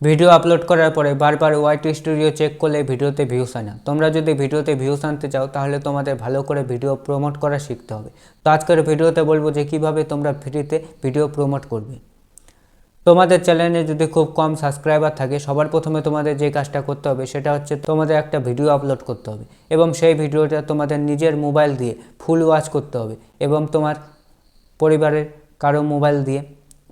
Video upload করার পরে বারবার ওয়াইটি স্টুডিও চেক করলে ভিডিওতে ভিউজ হয় না। তোমরা যদি ভিডিওতে ভিউজ আনতে চাও তাহলে তোমাদের ভালো করে ভিডিও প্রমোট করা শিখতে হবে। তো আজকের ভিডিওতে বলবো যে কিভাবে তোমরা ফ্রিতে ভিডিও প্রমোট করবে। তোমাদের চ্যানেলে যদি খুব কম সাবস্ক্রাইবার থাকে, সবার প্রথমে তোমাদের যে কাজটা করতে হবে সেটা হচ্ছে তোমাদের একটা ভিডিও আপলোড করতে হবে এবং সেই ভিডিওটা তোমাদের নিজের মোবাইল দিয়ে ফুল ওয়াচ করতে হবে এবং তোমার পরিবারের কারো মোবাইল দিয়ে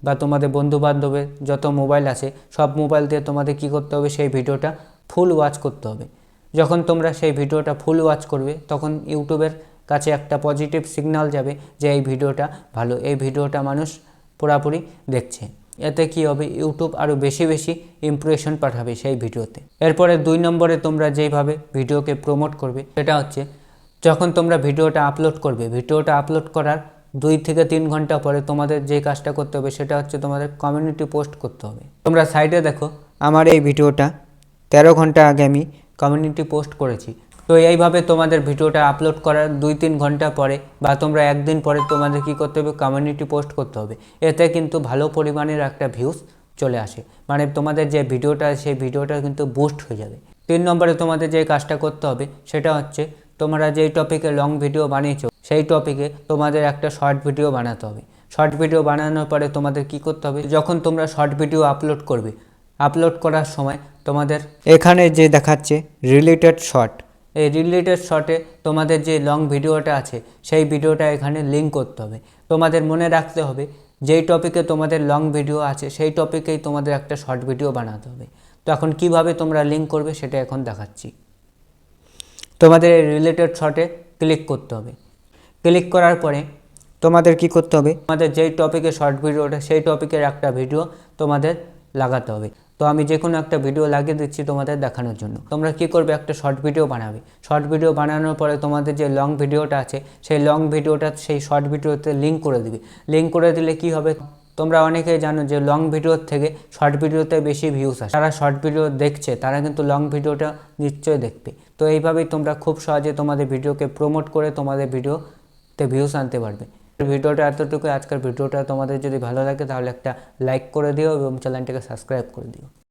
বা তোমাদের বন্ধুবান্ধবের যত মোবাইল আছে সব মোবাইল দিয়ে তোমাদের কি করতে হবে, সেই ভিডিওটা ফুল ওয়াচ করতে হবে। যখন তোমরা সেই ভিডিওটা ফুল ওয়াচ করবে তখন ইউটিউবের কাছে একটা পজিটিভ সিগন্যাল যাবে যে এই ভিডিওটা ভালো, এই ভিডিওটা মানুষ পুরোপুরি দেখছে। এতে কি হবে, ইউটিউব আরও বেশি বেশি ইমপ্রেশন পাঠাবে সেই ভিডিওতে। এরপরে 2 নম্বরে তোমরা যেইভাবে ভিডিওকে প্রমোট করবে সেটা হচ্ছে যখন তোমরা ভিডিওটা আপলোড করবে, ভিডিওটা আপলোড করার 2 থেকে 3 ঘন্টা পরে তোমাদের যে কাজটা করতে হবে সেটা হচ্ছে তোমাদের কমিউনিটি পোস্ট করতে হবে। তোমরা সাইডে দেখো আমার এই ভিডিওটা 13 ঘন্টা আগে আমি কমিউনিটি পোস্ট করেছি। তো এইভাবে তোমাদের ভিডিওটা আপলোড করার 2-3 ঘন্টা পরে বা তোমরা একদিন পরে তোমাদের কি করতে হবে, কমিউনিটি পোস্ট করতে হবে। এতে কিন্তু ভালো পরিমাণের একটা ভিউজ চলে আসে, মানে তোমাদের যে ভিডিওটা সেই ভিডিওটা কিন্তু বুস্ট হয়ে যাবে। 3 নম্বরে তোমাদের যে কাজটা করতে হবে সেটা হচ্ছে তোমরা যেই টপিকে লং ভিডিও বানিয়েছো সেই টপিকে তোমাদের একটা শর্ট ভিডিও বানাতে হবে। শর্ট ভিডিও বানানোর পরে তোমাদের কি করতে হবে, যখন তোমরা শর্ট ভিডিও আপলোড করবে, আপলোড করার সময় তোমাদের এখানে যে দেখাচ্ছে রিলেটেড শর্ট, এই রিলেটেড শর্টে তোমাদের যে লং ভিডিওটা আছে সেই ভিডিওটা এখানে লিঙ্ক করতে হবে। তোমাদের মনে রাখতে হবে যেই টপিকে তোমাদের লং ভিডিও আছে সেই টপিকেই তোমাদের একটা শর্ট ভিডিও বানাতে হবে। তো এখন কীভাবে তোমরা লিঙ্ক করবে সেটা এখন দেখাচ্ছি। তোমাদের এই রিলেটেড শর্টে ক্লিক করতে হবে। ক্লিক করার পরে তোমাদের কি করতে হবে, তোমাদের যেই টপিকে শর্ট ভিডিওটা সেই টপিকের একটা ভিডিও তোমাদের লাগাতে হবে। তো আমি যে কোনো একটা ভিডিও লাগিয়ে দিচ্ছি তোমাদের দেখানোর জন্য। তোমরা কি করবে, একটা শর্ট ভিডিও বানাবে। শর্ট ভিডিও বানানোর পরে তোমাদের যে লং ভিডিওটা আছে সেই লং ভিডিওটা সেই শর্ট ভিডিওতে লিঙ্ক করে দিবে। লিঙ্ক করে দিলে কি হবে, তোমরা অনেকেই জানো যে লং ভিডিওর থেকে শর্ট ভিডিওতে বেশি ভিউজ আসে। যারা শর্ট ভিডিও দেখছে তারা কিন্তু লং ভিডিওটা নিশ্চয়ই দেখবে। তো এইভাবেই তোমরা খুব সহজে তোমাদের ভিডিওকে প্রমোট করে তোমাদের ভিডিওতে ভিউজ আনতে পারবে। ভিডিওটা এতটুকু। আজকের ভিডিওটা তোমাদের যদি ভালো লাগে তাহলে একটা লাইক করে দিও এবং চ্যানেলটাকে সাবস্ক্রাইব করে দিও।